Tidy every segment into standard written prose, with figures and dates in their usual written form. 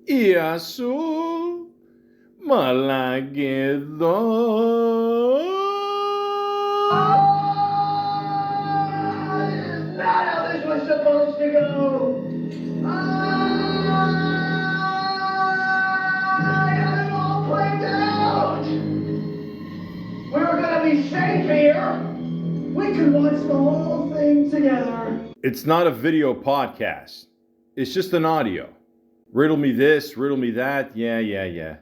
Iasu Malagedo. Is that how this was supposed to go? I got it all planned out. We were gonna be safe here. We could watch the whole thing together. It's not a video podcast. It's just an audio. Riddle me this, riddle me that. Yeah.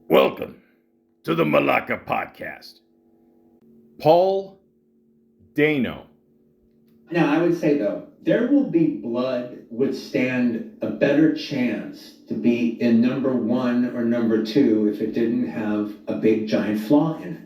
Welcome to the Malaka podcast. Paul Dano. Now, I would say, though, There Will Be Blood would stand a better chance to be in number 1 or number 2 if it didn't have a big giant flaw in it.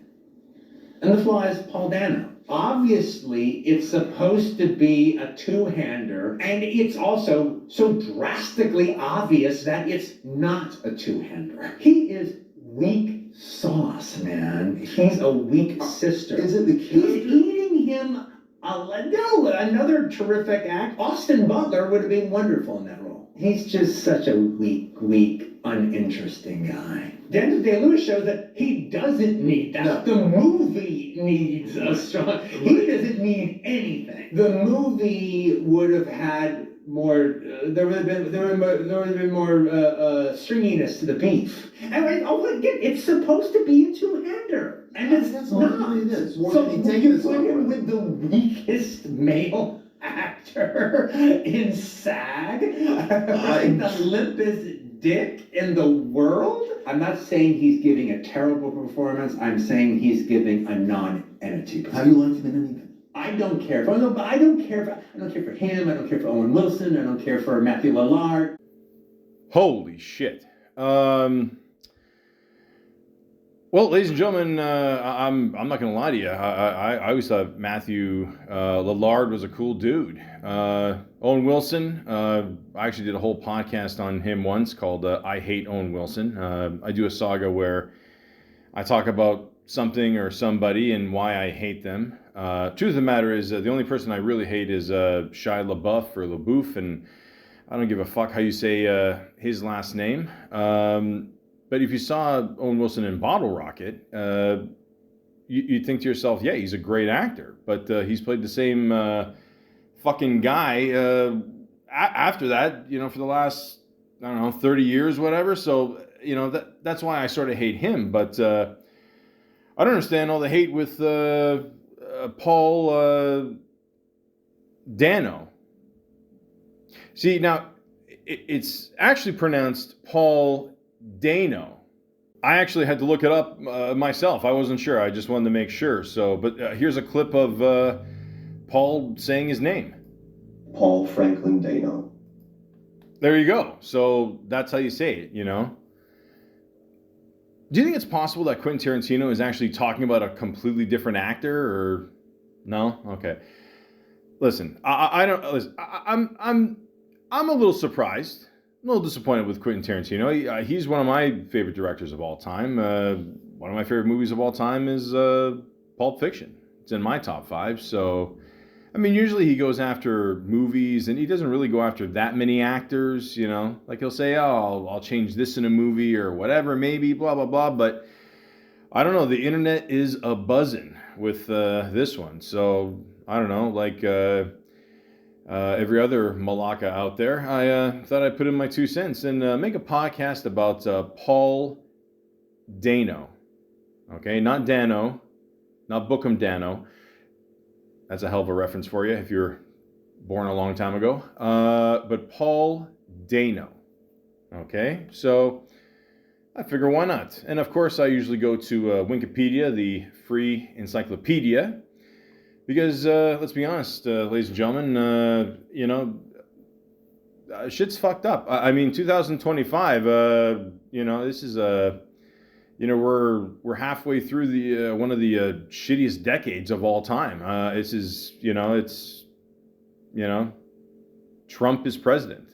And the flaw is Paul Dano. Obviously, it's supposed to be a two-hander, and it's also so drastically obvious that it's not a two-hander. He is weak sauce, man. He's a weak sister. Is it the character? He's eating him. No, another terrific act. Austin Butler would have been wonderful in that role. He's just such a weak, uninteresting guy. Daniel Day-Lewis shows that he doesn't need that. No. The movie needs a strong. He doesn't need anything. The movie would have had more. There would have been more stringiness to the beef. And again, it's supposed to be a two-hander. And that's not. It is. So you put him with the weakest male actor in SAG, the limpest dick in the world. I'm not saying he's giving a terrible performance. I'm saying he's giving a non-entity. How do you like him in anything? I don't care for him. I don't care for him. I don't care for Owen Wilson. I don't care for Matthew Lillard. Holy shit. Well, ladies and gentlemen, I'm not going to lie to you. I always thought Matthew Lillard was a cool dude. Owen Wilson, I actually did a whole podcast on him once called I Hate Owen Wilson. I do a saga where I talk about something or somebody and why I hate them. Truth of the matter is the only person I really hate is Shia LaBeouf or LaBeouf, and I don't give a fuck how you say his last name. But if you saw Owen Wilson in Bottle Rocket, you'd think to yourself, yeah, he's a great actor. But he's played the same fucking guy after that, for the last, 30 years, whatever. So, that's why I sort of hate him. But I don't understand all the hate with Paul Dano. See, now, it's actually pronounced Paul Dano. I actually had to look it up myself. I wasn't sure. I just wanted to make sure. So, but here's a clip of Paul saying his name. Paul Franklin Dano. There you go. So that's how you say it, Do you think it's possible that Quentin Tarantino is actually talking about a completely different actor, or no? Okay. Listen, I don't. Listen, I'm a little surprised. I'm a little disappointed with Quentin Tarantino. He's one of my favorite directors of all time. One of my favorite movies of all time is Pulp Fiction. It's in my top 5. So, usually he goes after movies, and he doesn't really go after that many actors, Like he'll say, oh, I'll change this in a movie or whatever, maybe, blah, blah, blah. But I don't know. The internet is a-buzzing with this one. So, I don't know, like... every other Malaka out there, I thought I'd put in my 2 cents and make a podcast about Paul Dano. Okay, not Dano, not Bookham Dano. That's a hell of a reference for you if you're born a long time ago. But Paul Dano. Okay, so I figure why not? And of course, I usually go to Wikipedia, the free encyclopedia. Because, let's be honest, ladies and gentlemen, shit's fucked up. 2025, this is, we're halfway through the one of the shittiest decades of all time. This is, Trump is president.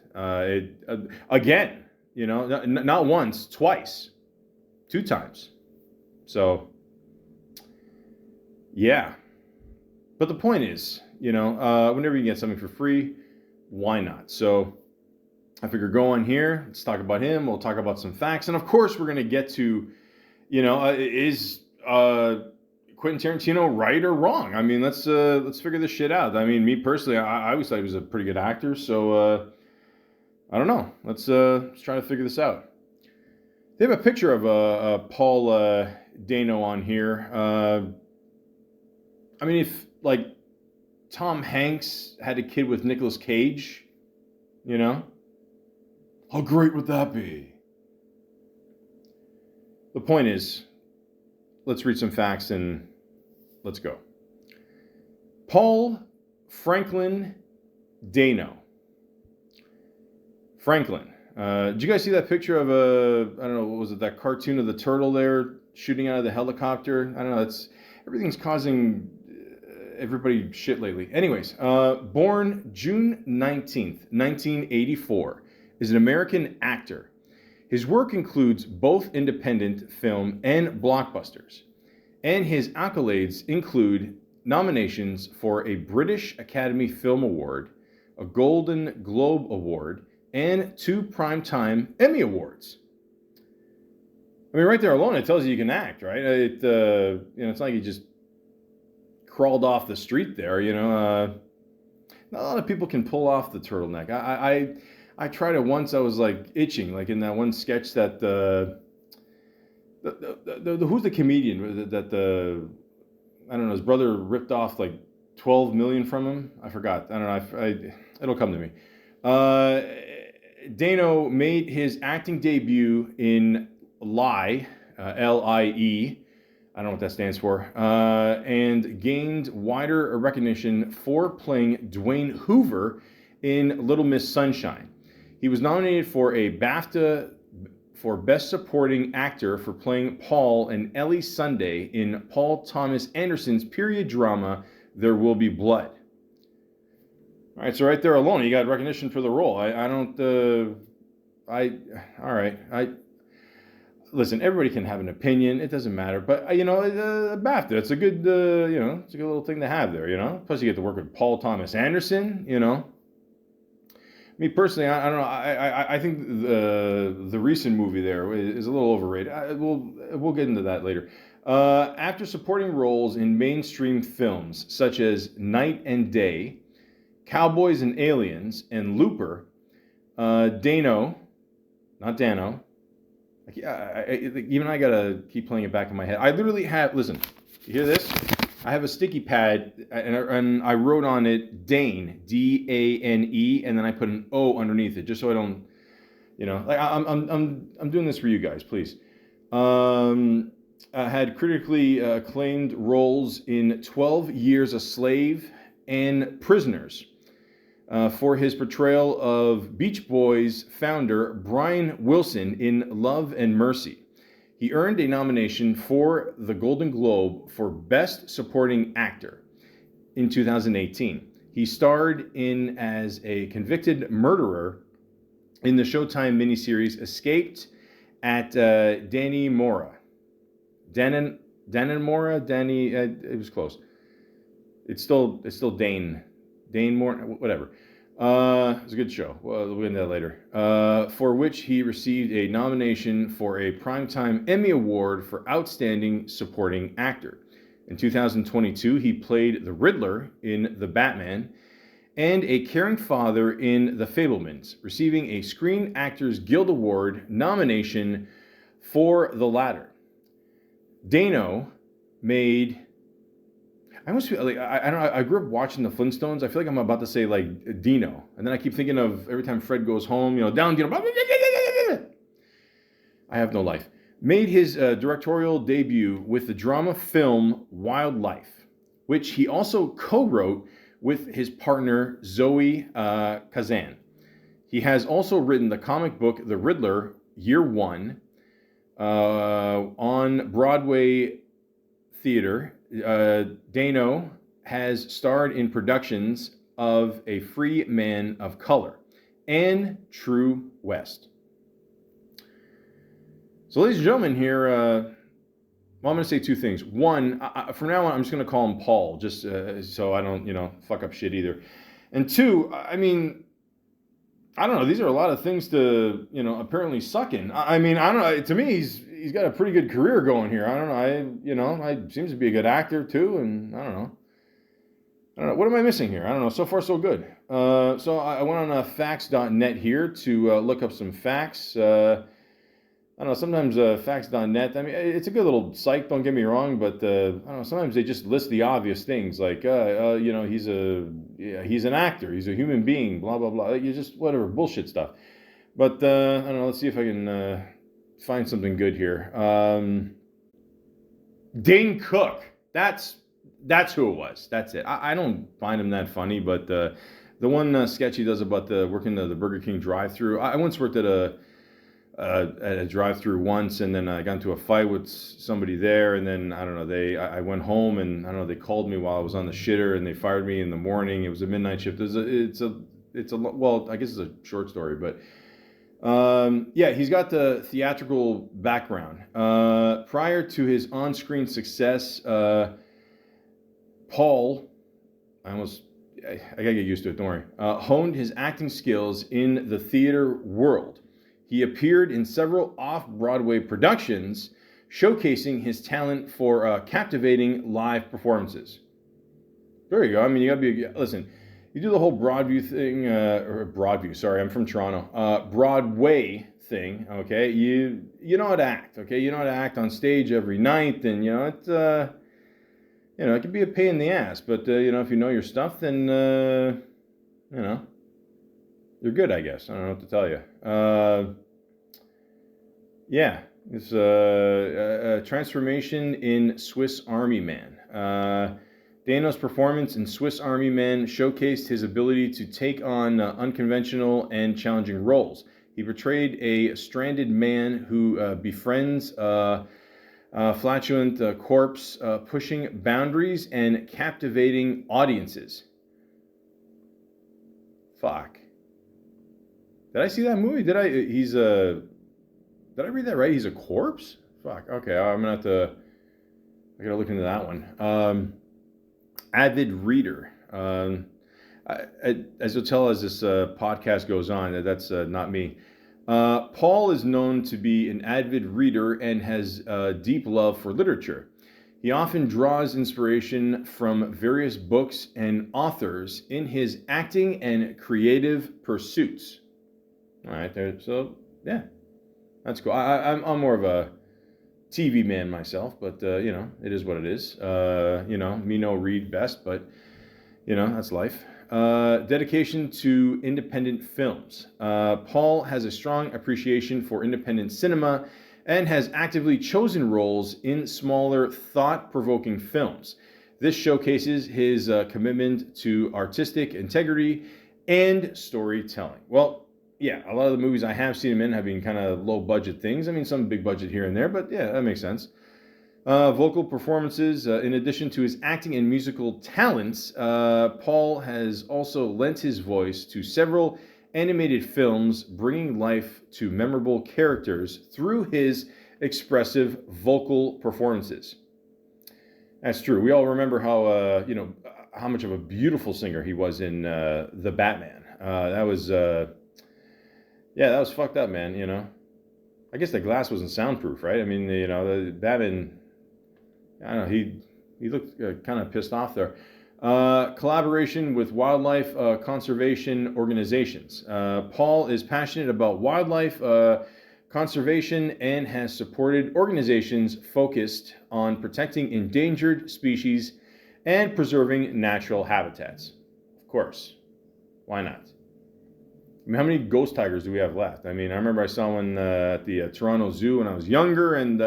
Again, not once, twice, 2 times. So, yeah. But the point is, whenever you get something for free, why not? So I figure go on here. Let's talk about him. We'll talk about some facts, and of course, we're going to get to, is Quentin Tarantino right or wrong? I mean, let's figure this shit out. I mean, me personally, I always thought he was a pretty good actor, so I don't know. Let's try to figure this out. They have a picture of Paul Dano on here. I mean, if like Tom Hanks had a kid with Nicolas Cage, how great would that be? The point is, let's read some facts and let's go. Paul Franklin Dano. Franklin. Did you guys see that picture of I don't know, what was it, that cartoon of the turtle there shooting out of the helicopter? I don't know, everything's causing everybody shit lately. Anyways, born June 19th, 1984, is an American actor. His work includes both independent film and blockbusters, and his accolades include nominations for a British Academy Film Award, a Golden Globe Award, and 2 Primetime Emmy Awards. I mean, right there alone, it tells you can act, right? It's not like you just crawled off the street there, Not a lot of people can pull off the turtleneck. I tried it once. I was like itching, like in that one sketch that who's the comedian that I don't know, his brother ripped off like 12 million from him. I forgot. I don't know. It'll come to me. Dano made his acting debut in Lie, L-I-E. I don't know what that stands for, and gained wider recognition for playing Dwayne Hoover in Little Miss Sunshine. He was nominated for a BAFTA for Best Supporting Actor for playing Paul and Ellie Sunday in Paul Thomas Anderson's period drama, There Will Be Blood. All right, so right there alone, you got recognition for the role. Listen, everybody can have an opinion. It doesn't matter. But, BAFTA, it's a good, it's a good little thing to have there, Plus, you get to work with Paul Thomas Anderson, Me personally, I don't know. I think the recent movie there is a little overrated. We'll get into that later. After supporting roles in mainstream films such as Night and Day, Cowboys and Aliens, and Looper, Dano, not Dano. Even I gotta keep playing it back in my head. I literally have. Listen, you hear this? I have a sticky pad, and I wrote on it Dane, D-A-N-E, and then I put an O underneath it, just so I don't, I'm doing this for you guys, please. Had critically acclaimed roles in 12 Years a Slave and Prisoners for his portrayal of Beach Boys founder Brian Wilson in Love and Mercy. He earned a nomination for the Golden Globe for Best Supporting Actor in 2018. He starred in as a convicted murderer in the Showtime miniseries Escaped at Dannemora. It was close. It's still Dane Moore, whatever. It was a good show. We'll get into that later. For which he received a nomination for a Primetime Emmy Award for Outstanding Supporting Actor. In 2022, he played the Riddler in The Batman and a caring father in The Fabelmans, receiving a Screen Actors Guild Award nomination for the latter. Dano made... I almost feel like I grew up watching the Flintstones. I feel like I'm about to say like Dino, and then I keep thinking of every time Fred goes home, down Dino. I have no life. Made his directorial debut with the drama film Wildlife, which he also co-wrote with his partner Zoe Kazan. He has also written the comic book The Riddler, Year One, on Broadway theater. Dano has starred in productions of A Free Man of Color and True West. So, ladies and gentlemen, here, I'm going to say two things. One, from now on, I'm just going to call him Paul, just so I don't, fuck up shit either. And two, I mean, I don't know. These are a lot of things to, apparently suck in. I mean, I don't know. To me, he's got a pretty good career going here. I don't know. I seems to be a good actor too, and I don't know. What am I missing here? I don't know. So far, so good. So I went on facts.net here to look up some facts. I don't know. Sometimes facts.net. I mean, it's a good little site. Don't get me wrong, but I don't know. Sometimes they just list the obvious things, like he's an actor. He's a human being. Blah blah blah. You just whatever bullshit stuff. But I don't know. Let's see if I can find something good here. Dane Cook. That's who it was. That's it. I don't find him that funny, but the one sketch he does about working the Burger King drive-through. I once worked at a drive-through once, and then I got into a fight with somebody there, and then I don't know. I went home, and I don't know. They called me while I was on the shitter, and they fired me in the morning. It was a midnight shift. It's a well, I guess it's a short story, but yeah, he's got the theatrical background. Prior to his on-screen success, Paul, I gotta get used to it, don't worry, honed his acting skills in the theater world. He appeared in several off-Broadway productions, showcasing his talent for captivating live performances. There you go. I mean, listen, you do the whole Broadview thing, or Broadview, sorry, I'm from Toronto, Broadway thing, okay? You know how to act, okay? You know how to act on stage every night, and, it can be a pain in the ass, but, if you know your stuff, then, you're good, I guess. I don't know what to tell you. Yeah, it's a transformation in Swiss Army Man. Dano's performance in Swiss Army Man showcased his ability to take on unconventional and challenging roles. He portrayed a stranded man who befriends flatulent corpse, pushing boundaries and captivating audiences. Fuck. Did I see that movie? Did I read that right? He's a corpse? Fuck. Okay, I'm gonna have to. I gotta look into that one. Avid reader. As you'll tell as this podcast goes on, that's not me. Paul is known to be an avid reader and has a deep love for literature. He often draws inspiration from various books and authors in his acting and creative pursuits. All right, there. So yeah, that's cool. I'm more of a TV man myself, but it is what it is. Me no read best, but that's life. Dedication to independent films. Paul has a strong appreciation for independent cinema and has actively chosen roles in smaller, thought-provoking films. This showcases his commitment to artistic integrity and storytelling. Well, yeah, a lot of the movies I have seen him in have been kind of low-budget things. I mean, some big budget here and there, but yeah, that makes sense. Vocal performances. In addition to his acting and musical talents, Paul has also lent his voice to several animated films, bringing life to memorable characters through his expressive vocal performances. That's true. We all remember how much of a beautiful singer he was in The Batman. That was fucked up, man. I guess the glass wasn't soundproof, right? I mean, the Batman, I don't know, he looked kind of pissed off there. Collaboration with wildlife conservation organizations. Paul is passionate about wildlife conservation and has supported organizations focused on protecting endangered species and preserving natural habitats. Of course. Why not? I mean, how many ghost tigers do we have left? I mean, I remember I saw one at the Toronto Zoo when I was younger, and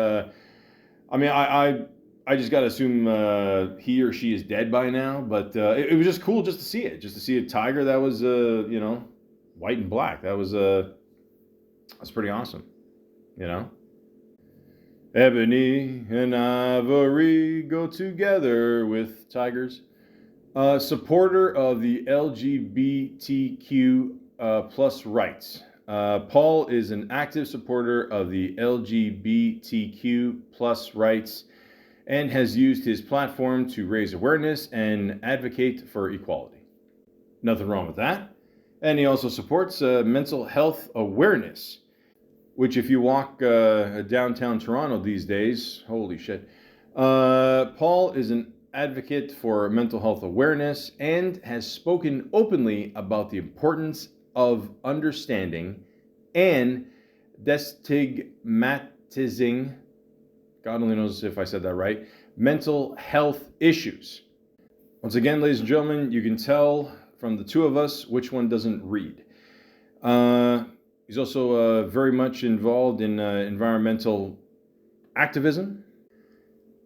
I just got to assume he or she is dead by now, but it was just cool just to see it, just to see a tiger that was, white and black. That's pretty awesome, Ebony and ivory go together with tigers. Supporter of the LGBTQ plus rights. Paul is an active supporter of the LGBTQ plus rights and has used his platform to raise awareness and advocate for equality. Nothing wrong with that. And he also supports mental health awareness, which if you walk downtown Toronto these days, holy shit. Paul is an advocate for mental health awareness and has spoken openly about the importance of understanding and destigmatizing, God only knows if I said that right, mental health issues. Once again, ladies and gentlemen, you can tell from the two of us which one doesn't read. He's also very much involved in environmental activism.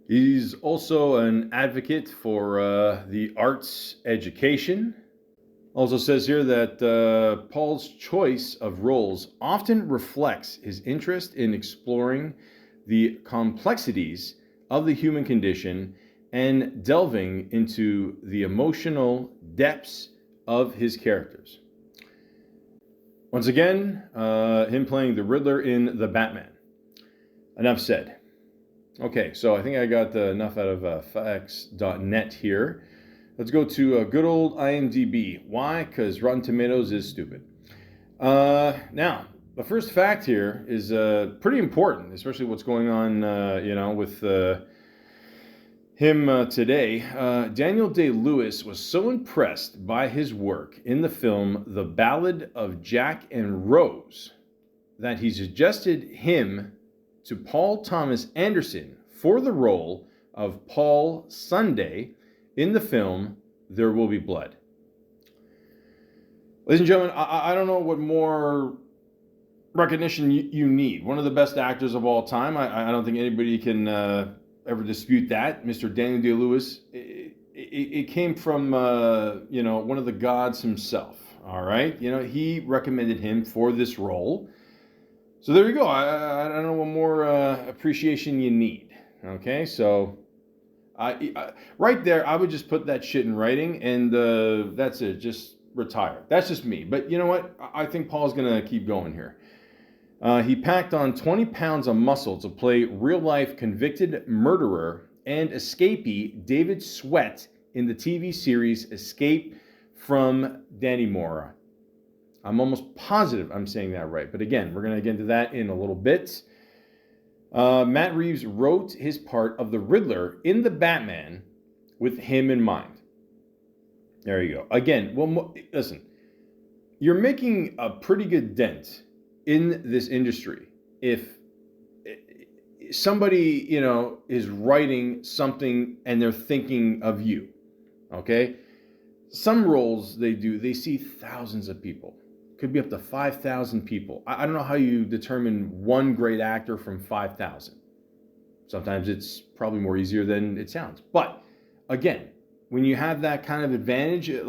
He's also an advocate for the arts education. Also says here that Paul's choice of roles often reflects his interest in exploring the complexities of the human condition and delving into the emotional depths of his characters. Once again, him playing the Riddler in The Batman. Enough said. Okay, so I think I got enough out of facts.net here. Let's go to good old IMDb. Why? Because Rotten Tomatoes is stupid. Now, the first fact here is pretty important, especially what's going on, with him today. Daniel Day-Lewis was so impressed by his work in the film The Ballad of Jack and Rose that he suggested him to Paul Thomas Anderson for the role of Paul Sunday in the film There Will Be Blood. Ladies and gentlemen, I don't know what more recognition you need. One of the best actors of all time. I don't think anybody can ever dispute that. Mr. Daniel Day-Lewis, it came from, one of the gods himself, all right? He recommended him for this role. So there you go. I don't know what more appreciation you need. Okay, so I right there, I would just put that shit in writing, and that's it. Just retire. That's just me. But you know what? I think Paul's gonna keep going here. He packed on 20 pounds of muscle to play real-life convicted murderer and escapee David Sweat in the TV series Escape from Dannemora. I'm almost positive I'm saying that right. But again, we're going to get into that in a little bit. Matt Reeves wrote his part of the Riddler in The Batman with him in mind. There you go. Again, well, listen, you're making a pretty good dent in this industry if somebody, is writing something and they're thinking of you, okay? Some roles they see thousands of people. Could be up to 5,000 people. I don't know how you determine one great actor from 5,000. Sometimes it's probably more easier than it sounds. But again, when you have that kind of advantage, you're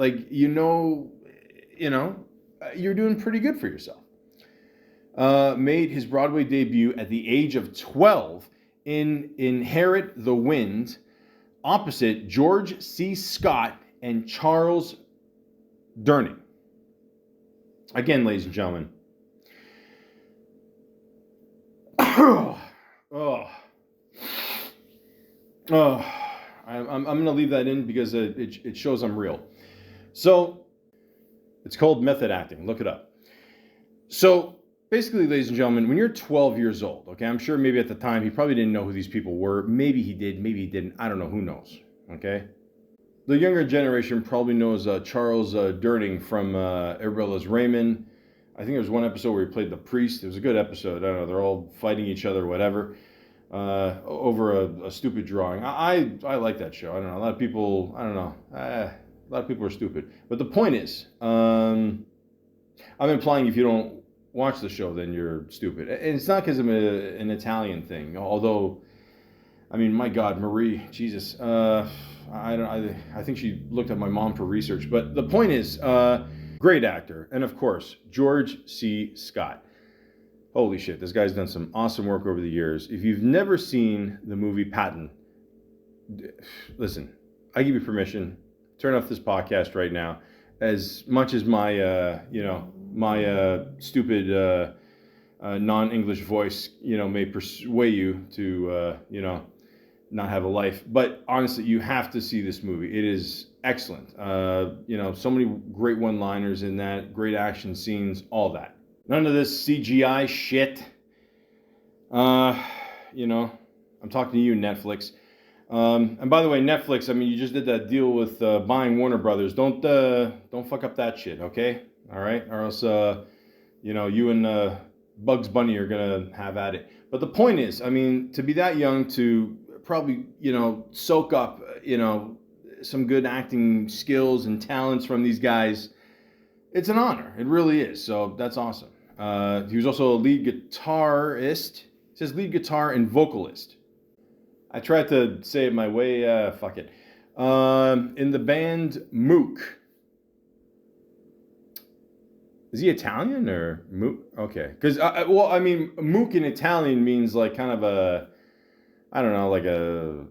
doing pretty good for yourself. Made his Broadway debut at the age of 12 in Inherit the Wind, opposite George C. Scott and Charles Durning. Again, ladies and gentlemen. I'm going to leave that in because it shows I'm real. So, it's called method acting. Look it up. So, basically, ladies and gentlemen, when you're 12 years old, okay, I'm sure maybe at the time he probably didn't know who these people were. Maybe he did, maybe he didn't. I don't know. Who knows? Okay? The younger generation probably knows Charles Durning from Arilla's Raymond. I think there was one episode where he played the priest. It was a good episode. I don't know. They're all fighting each other, whatever, over a stupid drawing. I like that show. I don't know. A lot of people, I don't know. A lot of people are stupid. But the point is, I'm implying if you don't watch the show, then you're stupid. And it's not because of an Italian thing. Although, I mean, my God, Marie, Jesus. I think she looked at my mom for research. But the point is, great actor. And of course, George C. Scott. Holy shit, this guy's done some awesome work over the years. If you've never seen the movie Patton, listen, I give you permission. Turn off this podcast right now. As much as my, stupid non-English voice, may persuade you to, not have a life. But honestly, you have to see this movie. It is excellent. So many great one-liners in that, great action scenes, all that. None of this CGI shit. I'm talking to you, Netflix. And by the way, Netflix, you just did that deal with buying Warner Brothers. Don't fuck up that shit, okay? All right, or else you and Bugs Bunny are gonna have at it. But the point is, to be that young to probably soak up some good acting skills and talents from these guys, it's an honor. It really is. So that's awesome. He was also a lead guitarist. It says lead guitar and vocalist. I tried to say it my way. Fuck it. In the band Mook. Is he Italian or Mook? Okay. Because, Mook in Italian means like kind of a, I don't know,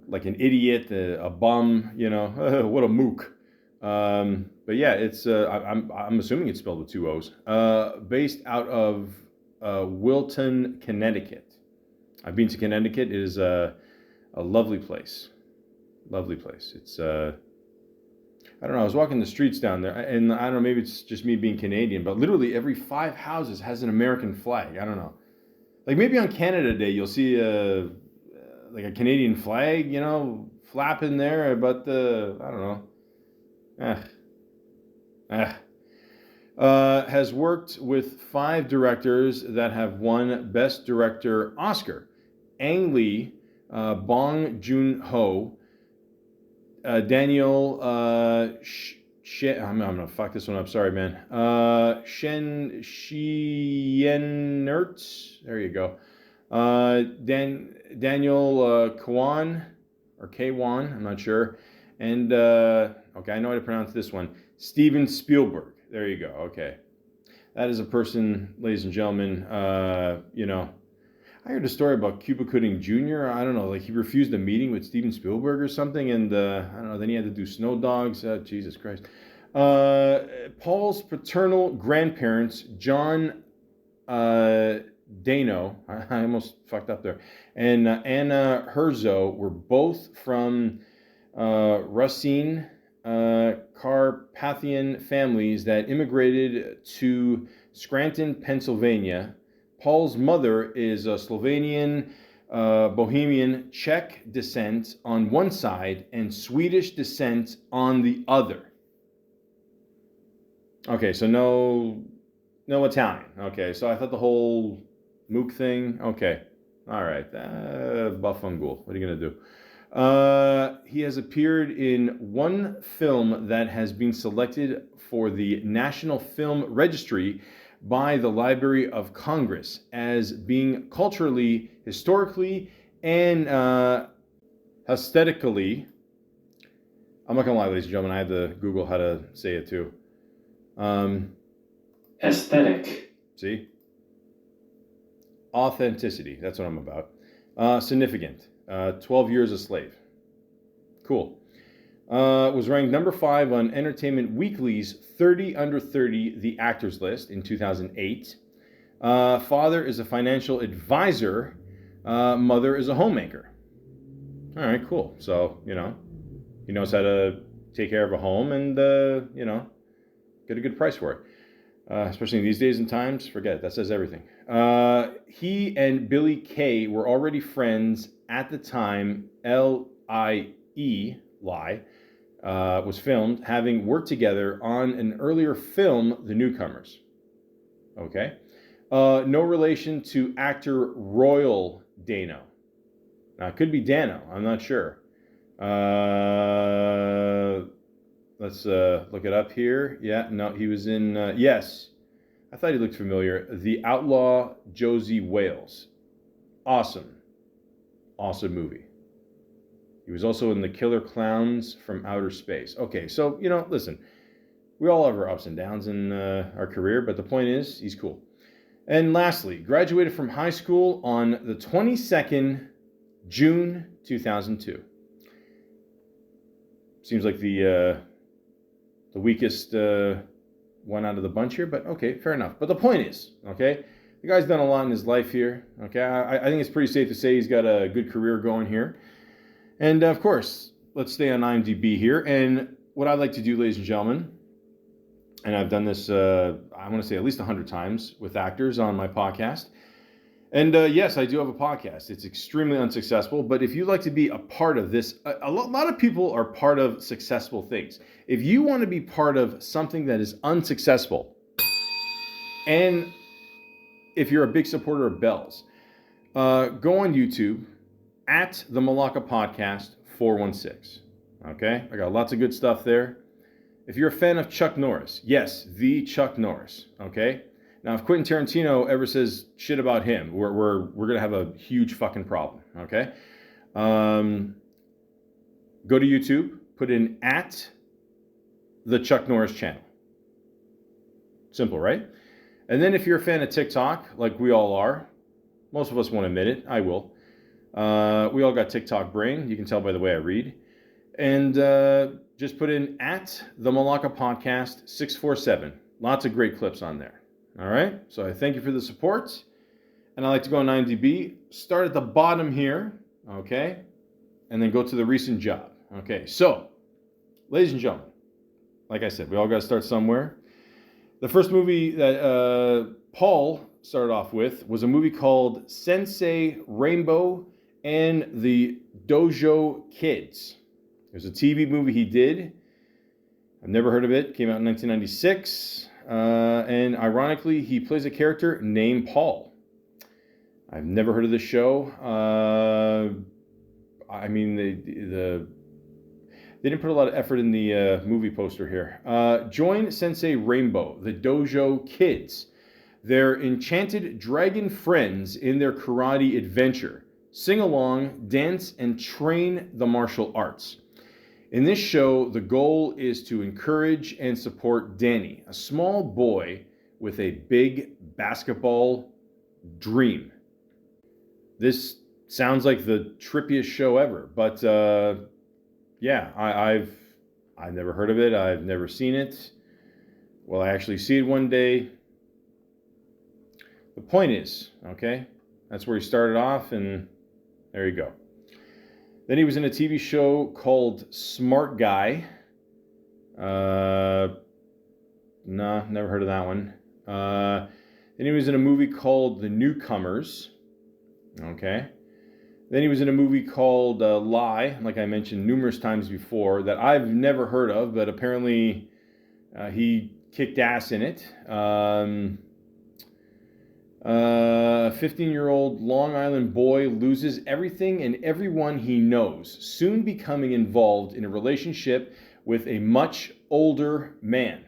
like an idiot, a bum, what a mook. But yeah, it's I'm assuming it's spelled with two O's. Based out of Wilton, Connecticut. I've been to Connecticut. It is a lovely place. Lovely place. It's I don't know. I was walking the streets down there, and I don't know. Maybe it's just me being Canadian, but literally every 5 houses has an American flag. I don't know. Like maybe on Canada Day you'll see a Canadian flag, flapping there, but I don't know. Has worked with 5 directors that have won Best Director Oscar: Ang Lee, Bong Joon-ho, Daniel I'm gonna fuck this one up. Sorry, man. Shen Shienert. There you go. Daniel Kwan or K-Wan. I'm not sure. And okay, I know how to pronounce this one. Steven Spielberg. There you go. Okay, that is a person, ladies and gentlemen. I heard a story about Cuba Gooding Jr. I don't know, like he refused a meeting with Steven Spielberg or something, and I don't know, then he had to do Snow Dogs. Jesus Christ. Paul's paternal grandparents, John Dano, I almost fucked up there, and Anna Herzog were both from Racine, Carpathian families that immigrated to Scranton, Pennsylvania. Paul's mother is a Slovenian, Bohemian, Czech descent on one side and Swedish descent on the other. Okay, so no Italian. Okay, so I thought the whole Mook thing. Okay, all right. Buffungul. What are you gonna do? He has appeared in one film that has been selected for the National Film Registry by the Library of Congress as being culturally, historically, and aesthetically. I'm not gonna lie, ladies and gentlemen, I had to Google how to say it too. Aesthetic. See? Authenticity. That's what I'm about. Significant. 12 Years a Slave. Cool. Was ranked number 5 on Entertainment Weekly's 30 Under 30, the Actors List in 2008. Father is a financial advisor. Mother is a homemaker. All right, cool. So, he knows how to take care of a home and, get a good price for it. Especially in these days and times, forget it. That says everything. He and Billy Kay were already friends at the time L.I.E. was filmed, having worked together on an earlier film, The Newcomers. Okay. No relation to actor Royal Dano. Now, it could be Dano. I'm not sure. Let's look it up here. Yeah, no, he was in, yes. I thought he looked familiar. The Outlaw Josie Wales. Awesome. Awesome movie. He was also in The Killer Clowns from Outer Space. Okay, so, listen. We all have our ups and downs in our career, but the point is, he's cool. And lastly, graduated from high school on the 22nd June 2002. Seems like the weakest one out of the bunch here, but okay, fair enough. But the point is, okay, the guy's done a lot in his life here. Okay, I think it's pretty safe to say he's got a good career going here. And of course, let's stay on IMDb here. And what I'd like to do, ladies and gentlemen, and I've done this, I want to say at least 100 times with actors on my podcast. And yes, I do have a podcast. It's extremely unsuccessful, but if you'd like to be a part of this, a lot of people are part of successful things. If you want to be part of something that is unsuccessful, and if you're a big supporter of Bells, go on YouTube at the Malaka Podcast 416. Okay, I got lots of good stuff there. If you're a fan of Chuck Norris, yes, the Chuck Norris. Okay. Now, if Quentin Tarantino ever says shit about him, we're gonna have a huge fucking problem. Okay. Go to YouTube, put in at the Chuck Norris channel. Simple, right? And then if you're a fan of TikTok, like we all are, most of us won't admit it. I will. We all got TikTok brain. You can tell by the way I read. And just put in at the Malaka Podcast 647. Lots of great clips on there. All right. So I thank you for the support. And I like to go on IMDb. Start at the bottom here. Okay. And then go to the recent job. Okay. So, ladies and gentlemen, like I said, we all got to start somewhere. The first movie that Paul started off with was a movie called Sensei Rainbow and the Dojo Kids. It was a TV movie he did. I've never heard of it. Came out in 1996. And ironically, he plays a character named Paul. I've never heard of this show. I mean, they didn't put a lot of effort in the movie poster here. Join Sensei Rainbow, the Dojo Kids, their enchanted dragon friends in their karate adventure. Sing along, dance, and train the martial arts. In this show, the goal is to encourage and support Danny, a small boy with a big basketball dream. This sounds like the trippiest show ever, but yeah, I've never heard of it. I've never seen it. Will I actually see it one day? The point is, okay, that's where he started off, and there you go. Then he was in a TV show called Smart Guy. No, never heard of that one. Then he was in a movie called The Newcomers. Okay. Then he was in a movie called Lie, like I mentioned numerous times before, that I've never heard of, but apparently he kicked ass in it. A 15-year-old Long Island boy loses everything and everyone he knows, soon becoming involved in a relationship with a much older man.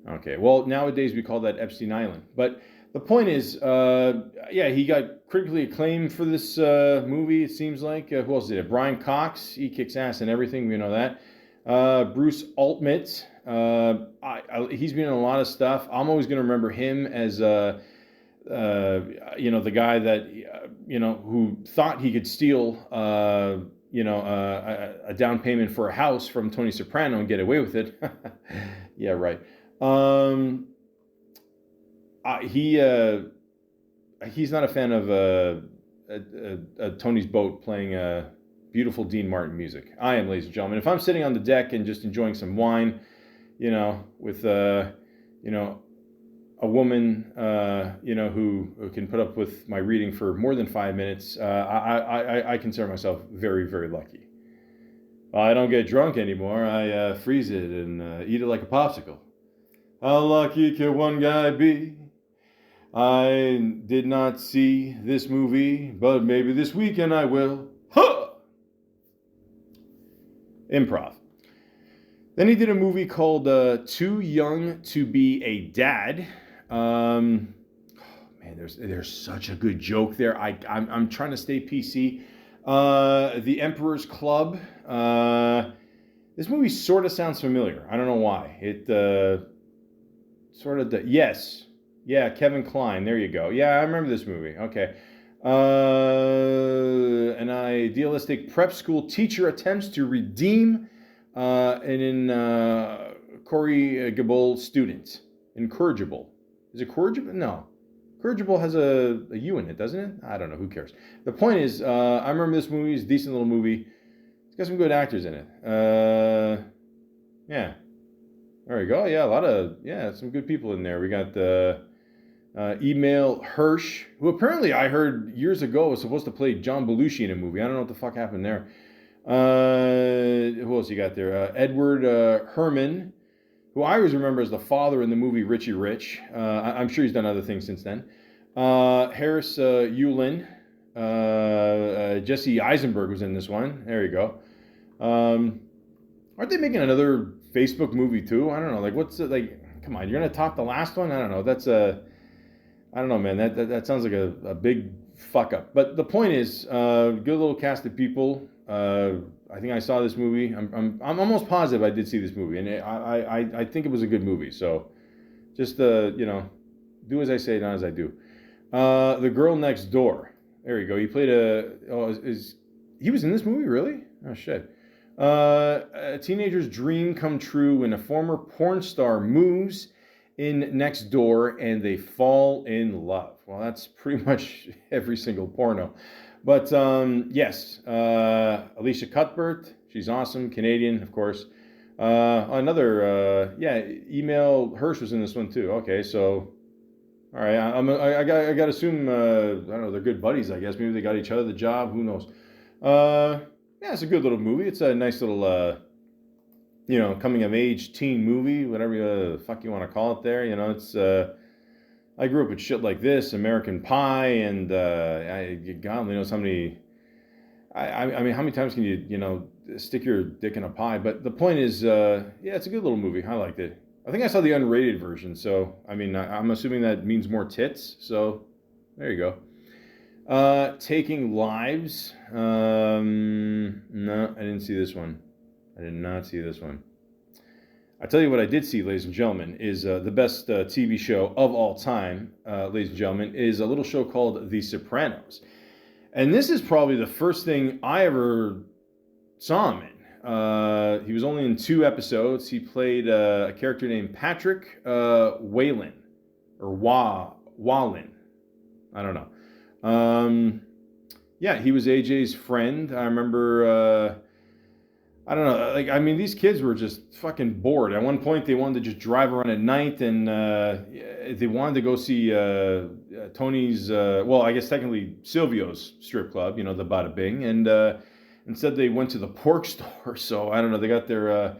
Okay, well, nowadays we call that Epstein Island. But the point is, yeah, he got critically acclaimed for this movie, it seems like. Who else did it? Brian Cox, he kicks ass and everything, we know that. Bruce Altmett, he's been in a lot of stuff. I'm always going to remember him as... the guy that, who thought he could steal, a down payment for a house from Tony Soprano and get away with it. Yeah, right. He's not a fan of Tony's Boat playing beautiful Dean Martin music. I am, ladies and gentlemen. If I'm sitting on the deck and just enjoying some wine, with, a woman, who can put up with my reading for more than 5 minutes, I consider myself very, very lucky. I don't get drunk anymore. I freeze it and eat it like a popsicle. How lucky can one guy be? I did not see this movie, but maybe this weekend I will. Huh! Improv. Then he did a movie called Too Young to Be a Dad. Man, there's such a good joke there. I'm trying to stay PC. The Emperor's Club. This movie sort of sounds familiar. I don't know why. It sort of yes, yeah, Kevin Kline. There you go. Yeah, I remember this movie. Okay. An idealistic prep school teacher attempts to redeem an incorrigible student. Incorrigible. Is it corrigible? No. Corrigible has a U in it, doesn't it? I don't know. Who cares? The point is, I remember this movie. It's a decent little movie. It's got some good actors in it. Yeah. There we go. Yeah, some good people in there. We got Email Hirsch, who apparently I heard years ago was supposed to play John Belushi in a movie. I don't know what the fuck happened there. Who else you got there? Edward Herman, who I always remember as the father in the movie Richie Rich. I'm sure he's done other things since then. Harris Yulin. Jesse Eisenberg was in this one. There you go. Aren't they making another Facebook movie too? I don't know. Like, what's it like? Come on, you're gonna top the last one? I don't know. That's I don't know, man. That sounds like a big fuck up. But the point is, good little cast of people. I think I saw this movie. I'm almost positive I did see this movie, and I think it was a good movie. So, just do as I say, not as I do. The Girl Next Door. There you go. He played he was in this movie, really? Oh shit. A teenager's dream come true when a former porn star moves in next door and they fall in love. Well, that's pretty much every single porno. But yes, Alicia Cuthbert, she's awesome, Canadian, of course. Email Hirsch was in this one too. Okay, so all right, I got to assume I don't know, they're good buddies, I guess. Maybe they got each other the job. Who knows? Yeah, it's a good little movie. It's a nice little coming of age teen movie, whatever the fuck you want to call it there. It's I grew up with shit like this, American Pie, and God only knows how many. I mean, how many times can you stick your dick in a pie? But the point is, it's a good little movie. I liked it. I think I saw the unrated version, so I mean, I'm assuming that means more tits. So there you go. Taking Lives. No, I didn't see this one. I did not see this one. I tell you what I did see, ladies and gentlemen, is the best TV show of all time, ladies and gentlemen, is a little show called The Sopranos. And this is probably the first thing I ever saw him in. He was only in 2 episodes. He played a character named Patrick Whalen, or Wallen. I don't know. He was AJ's friend. I remember... I don't know, like, I mean, these kids were just fucking bored. At one point, they wanted to just drive around at night, and they wanted to go see Tony's, I guess technically Silvio's strip club, the Bada Bing, and instead they went to the pork store, so I don't know, they got their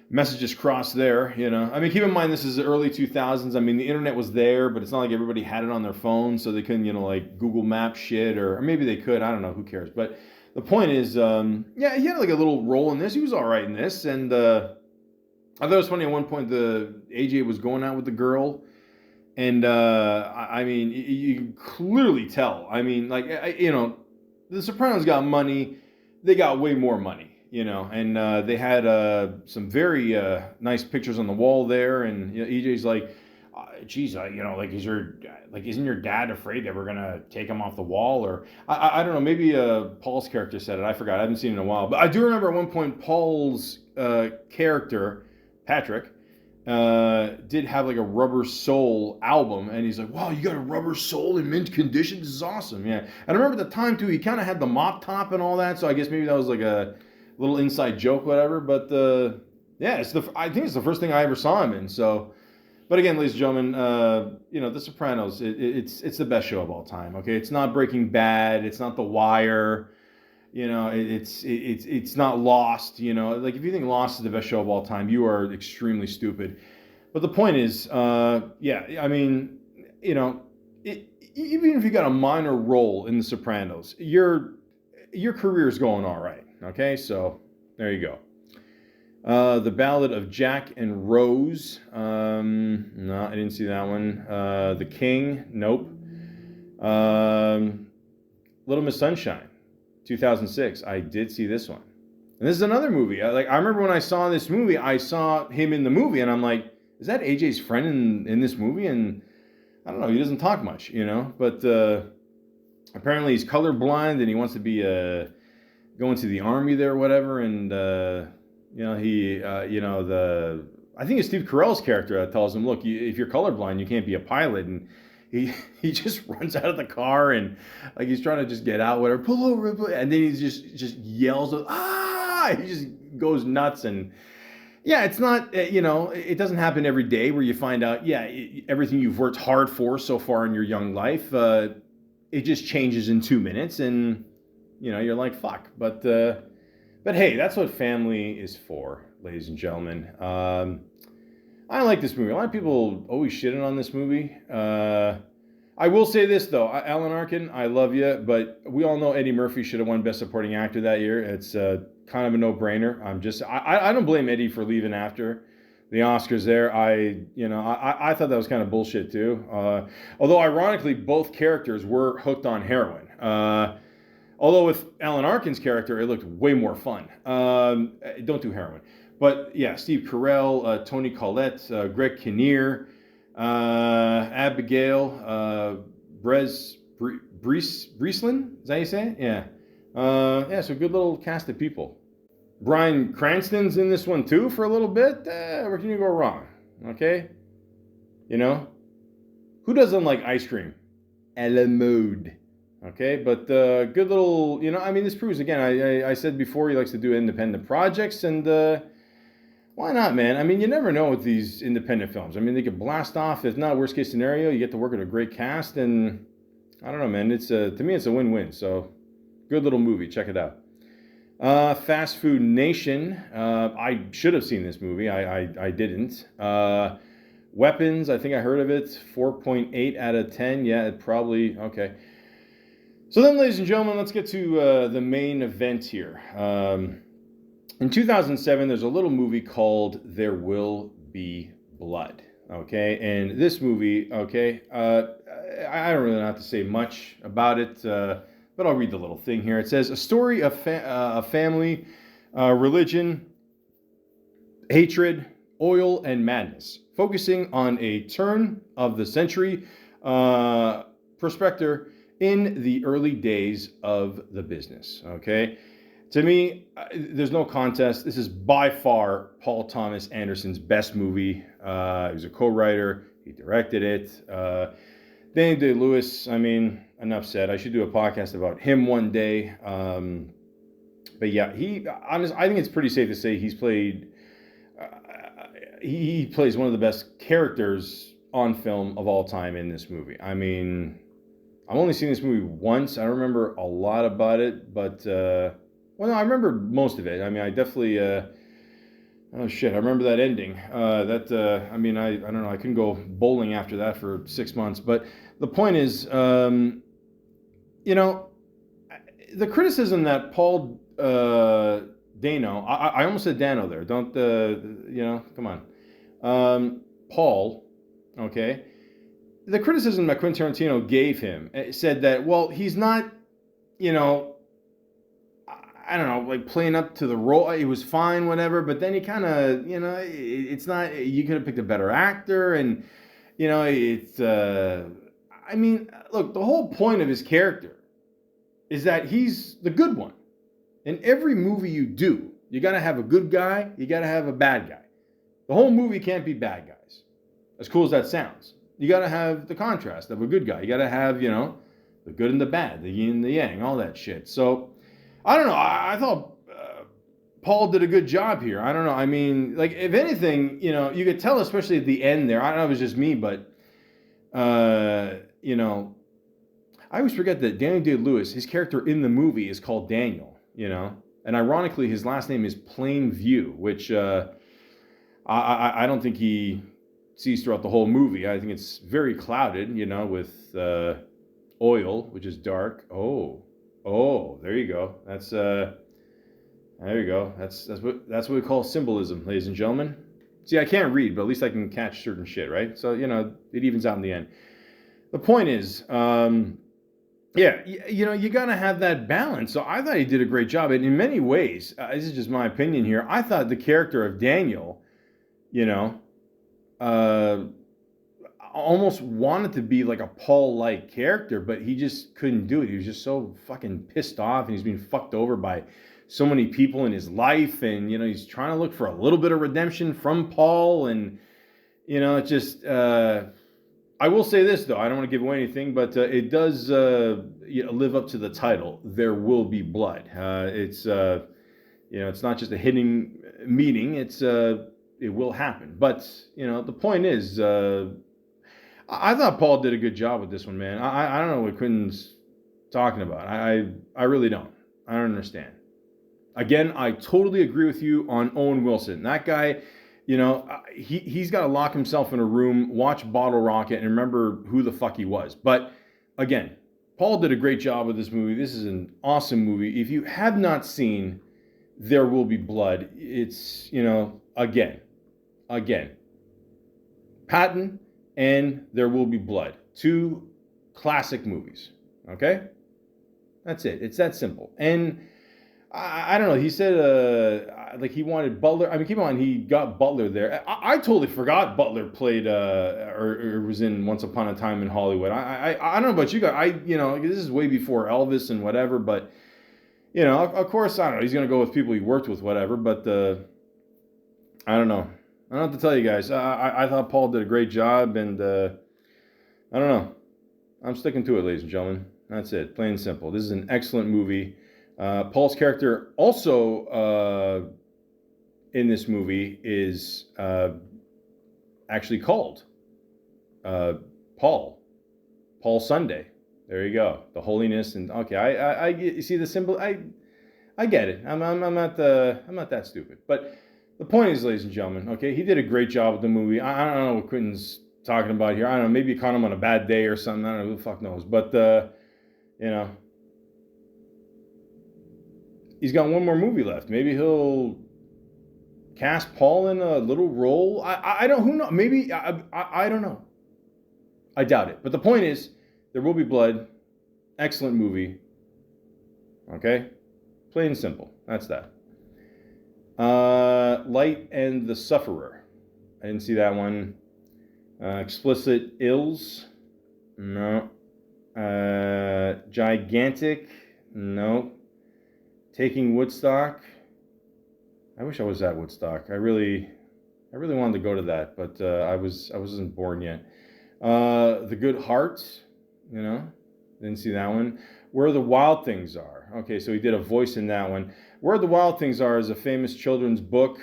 messages crossed there, I mean, keep in mind, this is the early 2000s. I mean, the internet was there, but it's not like everybody had it on their phone, so they couldn't, like, Google Map shit, or maybe they could, I don't know, who cares, but... The point is, he had like a little role in this. He was all right in this, and I thought it was funny. At one point, the AJ was going out with the girl, and I mean, you clearly tell. I mean, like the Sopranos got money. They got way more money, and they had some very nice pictures on the wall there. And EJ's like, geez, isn't your dad afraid that we're gonna take him off the wall? Or I don't know, maybe Paul's character said it. I forgot. I haven't seen it in a while, but I do remember at one point Paul's character, Patrick, did have like a Rubber Soul album, and he's like, "Wow, you got a Rubber Soul in mint condition? This is awesome." Yeah, and I remember at the time too, he kind of had the mop top and all that, so I guess maybe that was like a little inside joke, whatever. But I think it's the first thing I ever saw him in. So. But again, ladies and gentlemen, The Sopranos, it's the best show of all time. Okay, it's not Breaking Bad, it's not The Wire, it's not Lost. Like if you think Lost is the best show of all time, you are extremely stupid. But the point is, I mean, even if you got a minor role in The Sopranos, your career is going all right. Okay, so there you go. The Ballad of Jack and Rose. No, I didn't see that one. The King. Nope. Little Miss Sunshine, 2006. I did see this one. And this is another movie. I remember when I saw this movie, I saw him in the movie, and I'm like, is that AJ's friend in this movie? And I don't know, he doesn't talk much, But apparently he's colorblind, and he wants to be going to the army there or whatever, and... I think it's Steve Carell's character that tells him, look, if you're colorblind, you can't be a pilot. And he just runs out of the car and like he's trying to just get out, whatever, pull over, and then he just yells, ah! He just goes nuts. And yeah, it's not, it doesn't happen every day where you find out, everything you've worked hard for so far in your young life, it just changes in 2 minutes, and you're like, fuck. But hey, that's what family is for, ladies and gentlemen. I like this movie. A lot of people always shitting on this movie. I will say this though, Alan Arkin, I love you, but we all know Eddie Murphy should have won Best Supporting Actor that year. It's kind of a no-brainer. I don't blame Eddie for leaving after the Oscars there. I thought that was kind of bullshit too. Although ironically, both characters were hooked on heroin. Although with Alan Arkin's character, it looked way more fun. Don't do heroin. But yeah, Steve Carell, Toni Collette, Greg Kinnear, Abigail, Breslin, is that how you say it? Yeah. So good little cast of people. Bryan Cranston's in this one too for a little bit. Where can you go wrong? Okay? Who doesn't like ice cream? A la mode. Okay, but good little, this proves, again, I said before he likes to do independent projects, and why not, man? You never know with these independent films. They could blast off. If not, worst case scenario, you get to work with a great cast, and I don't know, man. To me, it's a win-win. So, good little movie. Check it out. Fast Food Nation. I should have seen this movie. I didn't. Weapons. I think I heard of it. 4.8 out of 10. Yeah, it probably. Okay. So then, ladies and gentlemen, let's get to the main event here. In 2007, there's a little movie called There Will Be Blood, okay? And this movie, okay, I don't really have to say much about it, but I'll read the little thing here. It says, a story of family, religion, hatred, oil, and madness, focusing on a turn-of-the-century perspective in the early days of the business, okay? To me, there's no contest. This is by far Paul Thomas Anderson's best movie. He was a co-writer. He directed it. Daniel Day-Lewis, enough said. I should do a podcast about him one day. But yeah, I think it's pretty safe to say he plays one of the best characters on film of all time in this movie. I've only seen this movie once. I don't remember a lot about it, but... Well, no, I remember most of it. I definitely, oh shit, I remember that ending. I don't know, I couldn't go bowling after that for 6 months. But the point is, the criticism that Paul Dano, I almost said Dano there, don't, come on. Paul, okay, the criticism that Quentin Tarantino gave him said that, well, he's not, I don't know, like playing up to the role. It was fine, whatever, but then he kind of, it's not, you could have picked a better actor, and, look, the whole point of his character is that he's the good one. In every movie you do, you got to have a good guy, you got to have a bad guy. The whole movie can't be bad guys, as cool as that sounds. You got to have the contrast of a good guy. You got to have, the good and the bad, the yin and the yang, all that shit. So, I don't know. I thought Paul did a good job here. I don't know. If anything, you could tell, especially at the end there. I don't know if it was just me, but, I always forget that Daniel Day-Lewis, his character in the movie is called Daniel, And ironically, his last name is Plainview, which I don't think he sees throughout the whole movie. I think it's very clouded, with oil, which is dark. Oh, there you go. There you go. That's what we call symbolism, ladies and gentlemen. See, I can't read, but at least I can catch certain shit, right? So, it evens out in the end. The point is, you gotta have that balance. So I thought he did a great job. And in many ways, this is just my opinion here, I thought the character of Daniel, almost wanted to be like a Paul-like character, but he just couldn't do it. He was just so fucking pissed off, and he's being fucked over by so many people in his life, and he's trying to look for a little bit of redemption from Paul, and it just I will say this though, I don't want to give away anything, but it does live up to the title. There will be blood. It's it's not just a hidden meaning. It's it will happen. But the point is, I thought Paul did a good job with this one, man. I don't know what Quentin's talking about. I really don't. I don't understand. Again, I totally agree with you on Owen Wilson. That guy, he's got to lock himself in a room, watch Bottle Rocket, and remember who the fuck he was. But again, Paul did a great job with this movie. This is an awesome movie. If you have not seen There Will Be Blood, it's, again, Patton and There Will Be Blood. Two classic movies. Okay? That's it. It's that simple. And I don't know. He said like he wanted Butler. I mean, keep on. He got Butler there. I totally forgot Butler played or was in Once Upon a Time in Hollywood. I don't know about you guys. This is way before Elvis and whatever. But of course, I don't know. He's gonna go with people he worked with, whatever. But I don't know. I don't know what to tell you guys. I thought Paul did a great job, and I don't know. I'm sticking to it, ladies and gentlemen. That's it. Plain and simple. This is an excellent movie. Paul's character also in this movie is actually called Paul Sunday. There you go. The holiness and okay. I you see the symbol. I get it. I'm not that stupid. But the point is, ladies and gentlemen, okay, he did a great job with the movie. I don't know what Quentin's talking about here. I don't know. Maybe you caught him on a bad day or something. I don't know. Who the fuck knows? But he's got one more movie left. Maybe he'll cast Paul in a little role. I don't. Who knows? Maybe I don't know. I doubt it. But the point is, There Will Be Blood. Excellent movie. Okay, plain and simple. That's that. Light and the Sufferer. I didn't see that one. Explicit Ills. No. Gigantic. No. Taking Woodstock. I wish I was at Woodstock. I really wanted to go to that, but I wasn't born yet. The Good Heart, didn't see that one. Where the Wild Things Are. Okay, so he did a voice in that one. Where the Wild Things Are is a famous children's book.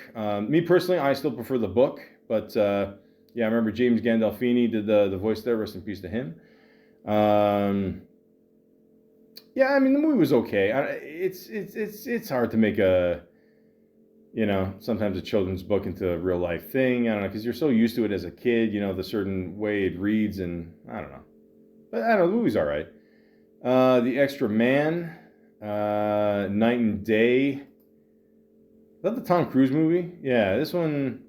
Me personally, I still prefer the book, but I remember James Gandolfini did the voice there. Rest in peace to him. The movie was okay. It's hard to make sometimes a children's book into a real life thing. I don't know, because you're so used to it as a kid, the certain way it reads, and I don't know. But I don't know, the movie's all right. The Extra Man, Night and Day. Is that the Tom Cruise movie? Yeah, this one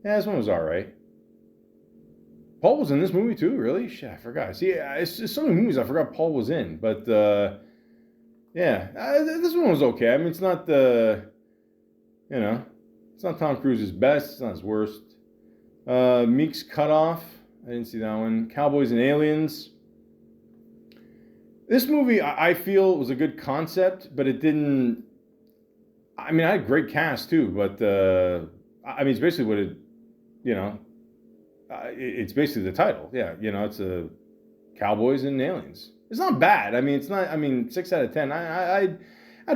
was all right. Paul was in this movie too, really? Shit, I forgot. See, it's just so many movies I forgot Paul was in. But, this one was okay. I mean, it's not it's not Tom Cruise's best. It's not his worst. Meek's Cutoff. I didn't see that one. Cowboys and Aliens. This movie, I feel, was a good concept, but it didn't... I mean, I had a great cast too, but, it's basically what it, it's basically the title. Yeah, it's a Cowboys and Aliens. It's not bad. I mean, it's not. 6 out of 10. I'd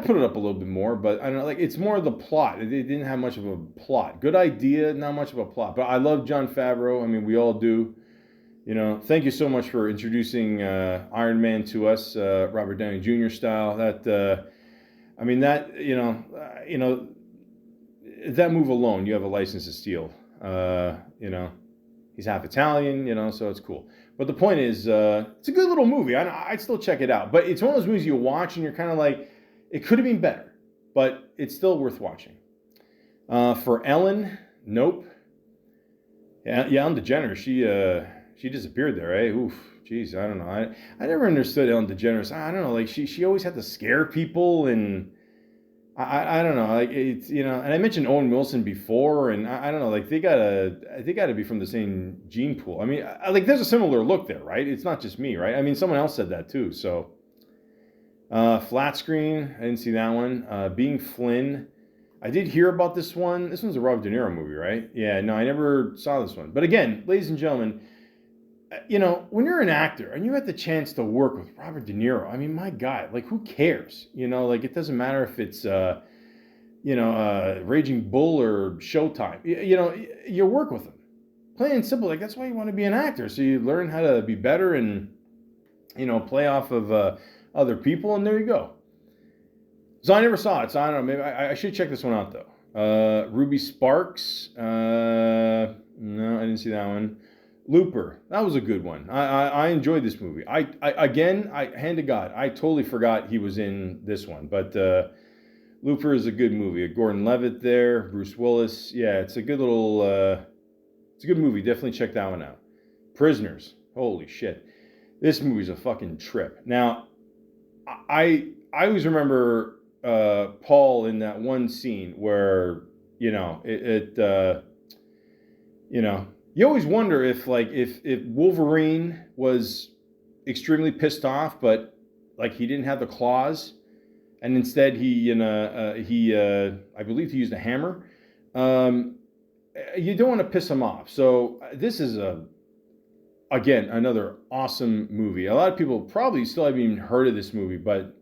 put it up a little bit more, but I don't know. Like, it's more the plot. It didn't have much of a plot. Good idea, not much of a plot. But I love Jon Favreau. I mean, we all do. Thank you so much for introducing Iron Man to us, Robert Downey Jr. style. That that move alone, you have a license to steal. He's half Italian, so it's cool. But the point is, it's a good little movie. I'd still check it out. But it's one of those movies you watch and you're kind of like, it could have been better. But it's still worth watching. For Ellen, nope. Yeah, Ellen DeGeneres, she disappeared there, eh? Oof, jeez, I don't know. I never understood Ellen DeGeneres. I don't know, like she always had to scare people, and I don't know, like it's and I mentioned Owen Wilson before, and I don't know, like they gotta be from the same gene pool. I mean, like there's a similar look there, right? It's not just me, right? I mean, someone else said that too. So, Flat Screen, I didn't see that one. Being Flynn, I did hear about this one. This one's a Robert De Niro movie, right? Yeah, no, I never saw this one. But again, ladies and gentlemen, when you're an actor and you had the chance to work with Robert De Niro, I mean, my God, like, who cares? Like, it doesn't matter if it's, Raging Bull or Showtime. You work with him. Plain and simple. Like, that's why you want to be an actor. So you learn how to be better and, play off of other people, and there you go. So I never saw it, so I don't know. Maybe I should check this one out, though. Ruby Sparks. No, I didn't see that one. Looper. That was a good one. I enjoyed this movie. I hand to God, I totally forgot he was in this one. But Looper is a good movie. Gordon Levitt there, Bruce Willis. Yeah, it's a good little... it's a good movie. Definitely check that one out. Prisoners. Holy shit. This movie's a fucking trip. Now, I always remember Paul in that one scene where, you always wonder if Wolverine was extremely pissed off, but like he didn't have the claws, and instead I believe he used a hammer. You don't want to piss him off. So this is again, another awesome movie. A lot of people probably still haven't even heard of this movie, but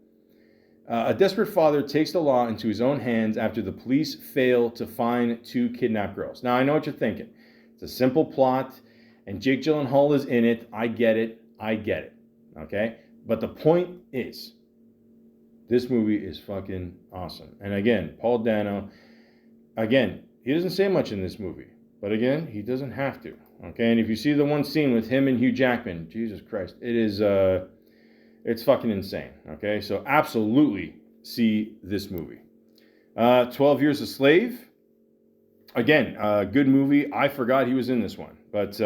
a desperate father takes the law into his own hands after the police fail to find two kidnapped girls. Now, I know what you're thinking. It's a simple plot, and Jake Gyllenhaal is in it. I get it. Okay? But the point is, this movie is fucking awesome. And again, Paul Dano, he doesn't say much in this movie. But again, he doesn't have to. Okay? And if you see the one scene with him and Hugh Jackman, Jesus Christ, it is... it's fucking insane. Okay? So absolutely see this movie. 12 Years a Slave. Again, good movie. I forgot he was in this one. But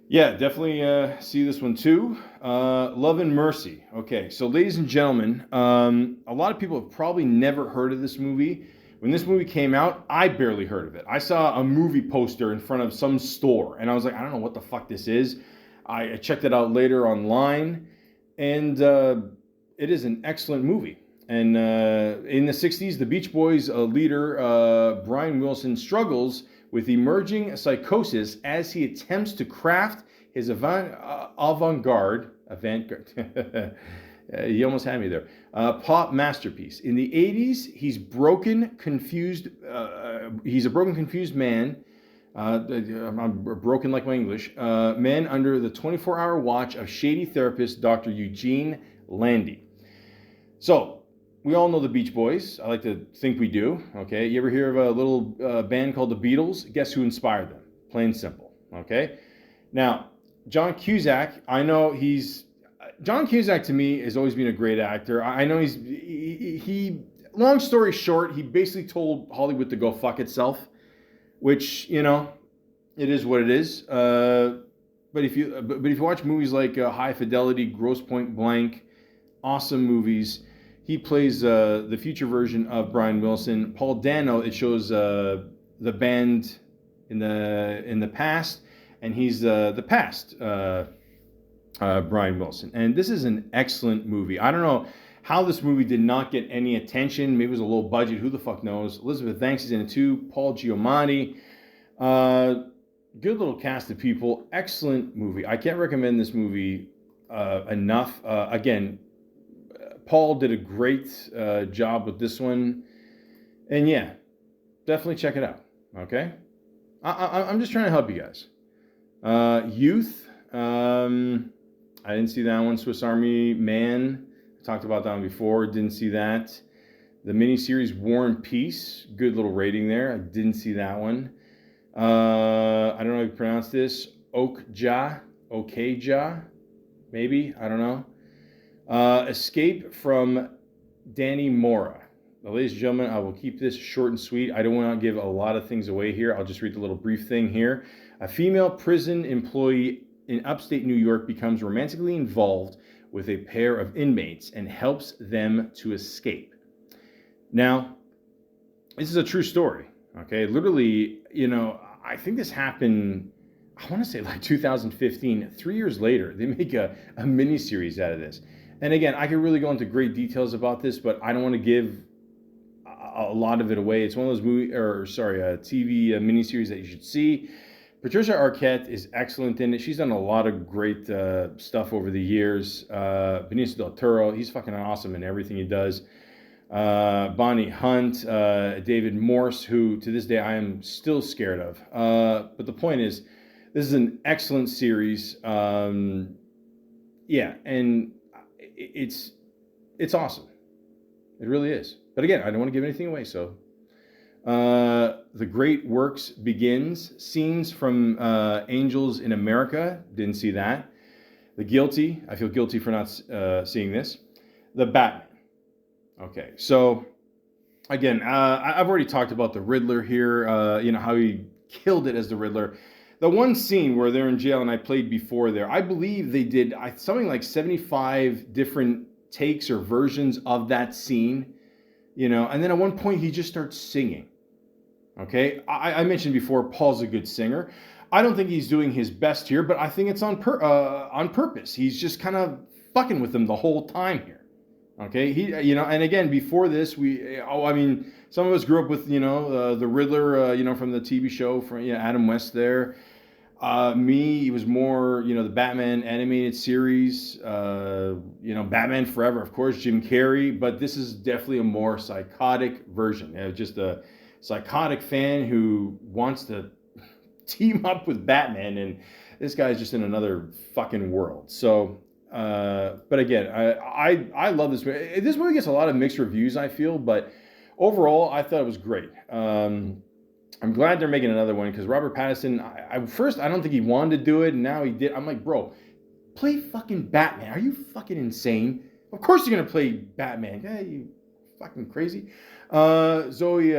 definitely see this one too. Love and Mercy. Okay, so ladies and gentlemen, a lot of people have probably never heard of this movie. When this movie came out, I barely heard of it. I saw a movie poster in front of some store, and I was like, I don't know what the fuck this is. I checked it out later online, and it is an excellent movie. And in the 60s, the Beach Boys leader, Brian Wilson, struggles with emerging psychosis as he attempts to craft his avant-garde, you almost had me there, pop masterpiece. In the 80s, he's a broken, confused man. I'm broken like my English. Man under the 24-hour watch of shady therapist Dr. Eugene Landy. So, we all know the Beach Boys. I like to think we do. Okay, you ever hear of a little band called the Beatles? Guess who inspired them? Plain simple. Okay. Now, John Cusack. I know John Cusack to me has always been a great actor. I know he. Long story short, he basically told Hollywood to go fuck itself, which it is what it is. But if you watch movies like High Fidelity, Grosse Point Blank, awesome movies. He plays the future version of Brian Wilson. Paul Dano, it shows the band in the past, and he's the past Brian Wilson. And this is an excellent movie. I don't know how this movie did not get any attention. Maybe it was a low budget. Who the fuck knows? Elizabeth Banks is in it too. Paul Giamatti. Good little cast of people. Excellent movie. I can't recommend this movie enough. Again, Paul did a great job with this one. And yeah, definitely check it out. Okay? I'm just trying to help you guys. Youth. I didn't see that one. Swiss Army Man. I talked about that one before. Didn't see that. The miniseries War and Peace. Good little rating there. I didn't see that one. I don't know how you pronounce this. Okja. Maybe. I don't know. Escape from Danny Mora. Now, ladies and gentlemen, I will keep this short and sweet. I don't want to give a lot of things away here. I'll just read the little brief thing here. A female prison employee in upstate New York becomes romantically involved with a pair of inmates and helps them to escape. Now, this is a true story. Okay, literally, I think this happened, I want to say like 2015. 3 years later, they make a miniseries out of this. And again, I could really go into great details about this, but I don't want to give a lot of it away. It's one of those TV miniseries that you should see. Patricia Arquette is excellent in it. She's done a lot of great stuff over the years. Benicio del Toro, he's fucking awesome in everything he does. Bonnie Hunt, David Morse, who to this day I am still scared of. But the point is, this is an excellent series. Yeah, and it's awesome. It really is. But again, I don't want to give anything away, so. The Great Works Begins, scenes from Angels in America, didn't see that. The Guilty, I feel guilty for not seeing this. The Batman. Okay, so again, I've already talked about the Riddler here, how he killed it as the Riddler. The one scene where they're in jail and I played before there, I believe they did something like 75 different takes or versions of that scene, and then at one point he just starts singing. Okay, I mentioned before, Paul's a good singer. I don't think he's doing his best here, but I think it's on purpose. He's just kind of fucking with them the whole time here. Okay, and again, before this, some of us grew up with, the Riddler, from the TV show from Adam West there. Me, it was more, the Batman animated series, Batman Forever, of course, Jim Carrey, but this is definitely a more psychotic version. Just a psychotic fan who wants to team up with Batman, and this guy's just in another fucking world. So, but again, I love this movie. This movie gets a lot of mixed reviews, I feel, but overall, I thought it was great. I'm glad they're making another one because Robert Pattinson, I don't think he wanted to do it, and now he did. I'm like, bro, play fucking Batman. Are you fucking insane? Of course you're going to play Batman. Yeah, you fucking crazy. Zoe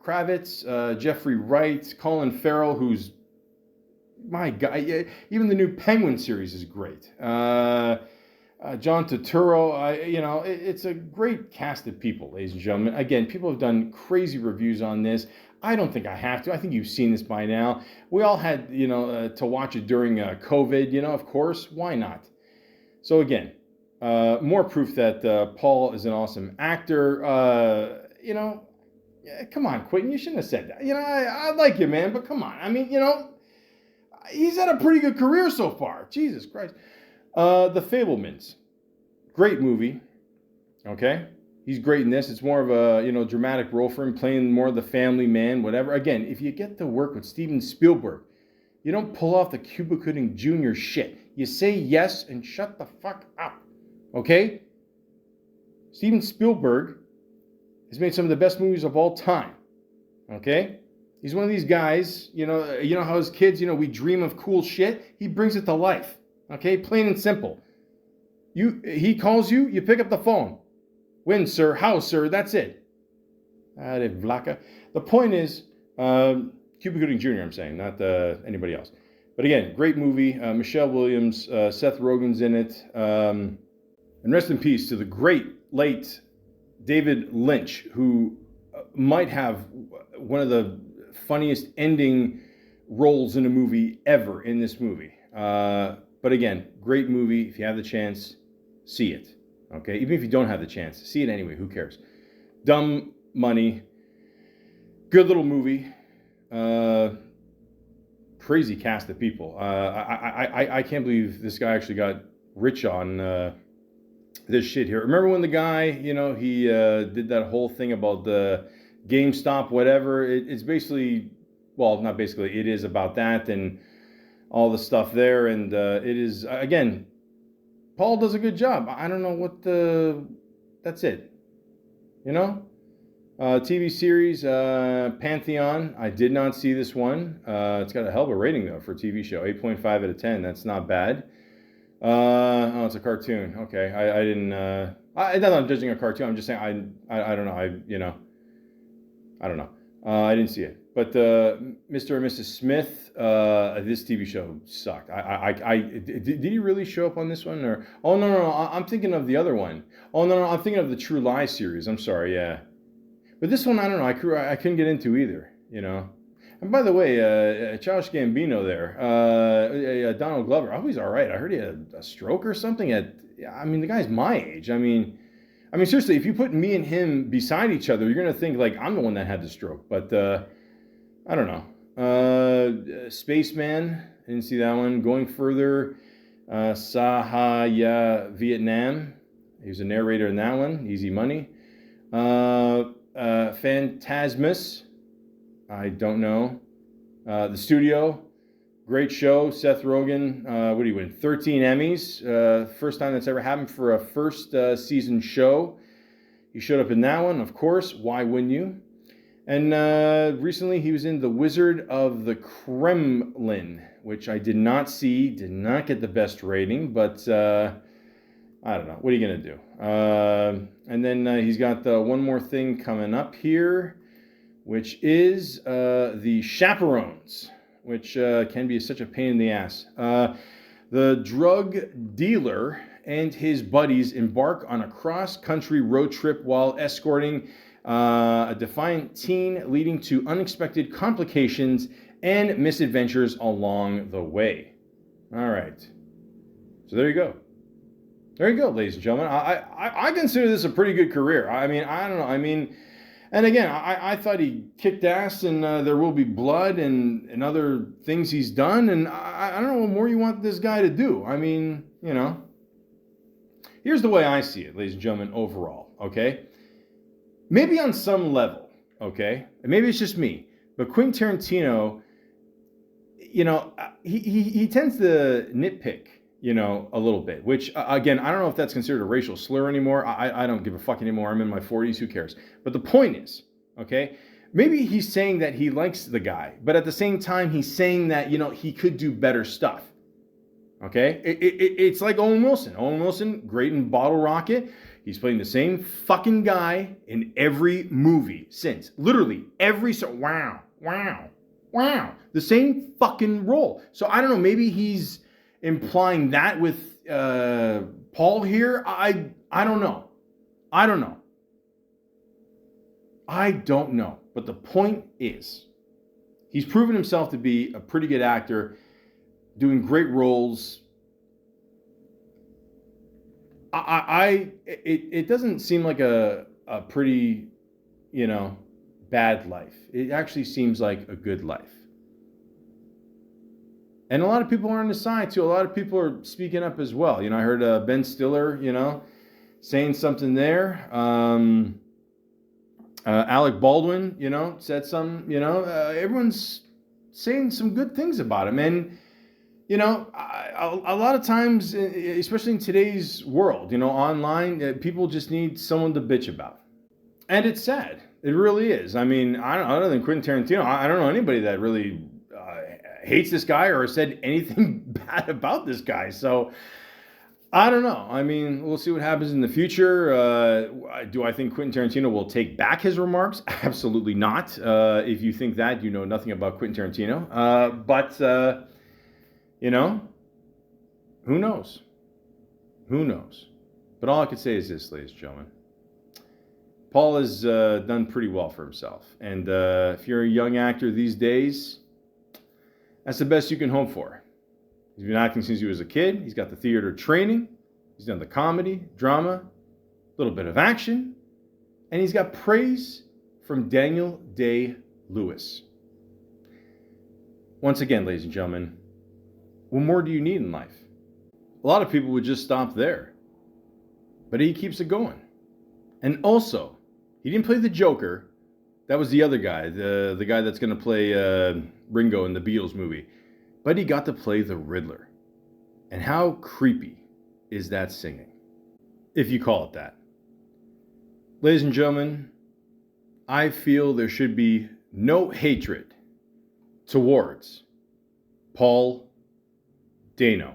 Kravitz, Jeffrey Wright, Colin Farrell, who's, my God, even the new Penguin series is great. John Turturro, it's a great cast of people, ladies and gentlemen. Again, people have done crazy reviews on this. I don't think I have to. I think you've seen this by now. We all had, to watch it during COVID, of course. Why not? So again, more proof that Paul is an awesome actor. Come on, Quentin, you shouldn't have said that. I like you, man, but come on. I mean, he's had a pretty good career so far. Jesus Christ. The Fabelmans. Great movie. Okay? He's great in this. It's more of a, dramatic role for him, playing more of the family man, whatever. Again, if you get to work with Steven Spielberg, you don't pull off the Cuba Gooding Jr. shit. You say yes and shut the fuck up. Okay? Steven Spielberg has made some of the best movies of all time. Okay? He's one of these guys, how as kids, we dream of cool shit. He brings it to life. Okay? Plain and simple. He calls you, you pick up the phone. When, sir? How, sir? That's it. Malaka. The point is, Cuba Gooding Jr., I'm saying, not anybody else. But again, great movie. Michelle Williams, Seth Rogen's in it. And rest in peace to the great late David Lynch, who might have one of the funniest ending roles in a movie ever in this movie. But again, great movie. If you have the chance, see it. Okay, even if you don't have the chance, see it anyway. Who cares? Dumb money. Good little movie. Crazy cast of people. I can't believe this guy actually got rich on this shit here. Remember when the guy, he did that whole thing about the GameStop, whatever. It's basically, well, not basically. It is about that and all the stuff there, and it is again. Paul does a good job. I don't know what that's it. TV series, Pantheon. I did not see this one. It's got a hell of a rating, though, for a TV show. 8.5 out of 10. That's not bad. Oh, it's a cartoon. Okay. I didn't, not that I'm judging a cartoon. I'm just saying, I don't know. I don't know. I didn't see it. But Mr. and Mrs. Smith, this TV show sucked. Did he really show up on this one? Or no, I'm thinking of the other one. Oh no, I'm thinking of the True Lies series. I'm sorry, yeah. But this one, I don't know. I couldn't get into either. And by the way, Childish Gambino there, Donald Glover. Oh, he's all right. I heard he had a stroke or something. The guy's my age. I mean, seriously, if you put me and him beside each other, you're gonna think like I'm the one that had the stroke. But I don't know. Spaceman, I didn't see that one. Going Further, Sahaya Vietnam. He was a narrator in that one. Easy money. Phantasmus. I don't know. The Studio. Great show. Seth Rogen. What do you win? 13 Emmys. First time that's ever happened for a first season show. He showed up in that one, of course. Why wouldn't you? And recently he was in The Wizard of the Kremlin, which I did not see, did not get the best rating, but I don't know. What are you going to do? And then he's got one more thing coming up here, which is The Chaperones, which can be such a pain in the ass. The drug dealer and his buddies embark on a cross-country road trip while escorting a defiant teen, leading to unexpected complications and misadventures along the way. All right. So there you go. There you go, ladies and gentlemen. I consider this a pretty good career. I mean, I don't know. I mean, and again, I thought he kicked ass in There Will Be Blood and other things he's done. And I don't know what more you want this guy to do. I mean, you know. Here's the way I see it, ladies and gentlemen, overall, okay? Maybe on some level, okay? And maybe it's just me, but Quentin Tarantino, you know, he tends to nitpick, you know, a little bit, which, again, I don't know if that's considered a racial slur anymore. I don't give a fuck anymore. I'm in my 40s. Who cares? But the point is, okay, maybe he's saying that he likes the guy, but at the same time, he's saying that, you know, he could do better stuff. Okay? It's like Owen Wilson. Owen Wilson, great in Bottle Rocket. He's playing the same fucking guy in every movie since. Literally, every... Wow. The same fucking role. So I don't know, maybe he's implying that with Paul here. I don't know. I don't know. But the point is, he's proven himself to be a pretty good actor, doing great roles. It doesn't seem like a pretty, you know, bad life. It actually seems like a good life. And a lot of people are on the side too. A lot of people are speaking up as well. You know, I heard Ben Stiller, you know, saying something there. Alec Baldwin, you know, said some, you know, everyone's saying some good things about him. And, you know, a lot of times, especially in today's world, you know, online, people just need someone to bitch about. And it's sad. It really is. I mean, other than Quentin Tarantino, I don't know anybody that really hates this guy or said anything bad about this guy. So, I don't know. I mean, we'll see what happens in the future. Do I think Quentin Tarantino will take back his remarks? Absolutely not. If you think that, you know nothing about Quentin Tarantino. But you know, who knows? Who knows? But all I can say is this, ladies and gentlemen. Paul has done pretty well for himself. And if you're a young actor these days, that's the best you can hope for. He's been acting since he was a kid. He's got the theater training. He's done the comedy, drama, a little bit of action. And he's got praise from Daniel Day-Lewis. Once again, ladies and gentlemen, what more do you need in life? A lot of people would just stop there. But he keeps it going. And also, he didn't play the Joker. That was the other guy, the guy that's going to play Ringo in the Beatles movie. But he got to play the Riddler. And how creepy is that singing? If you call it that. Ladies and gentlemen, I feel there should be no hatred towards Paul Dano.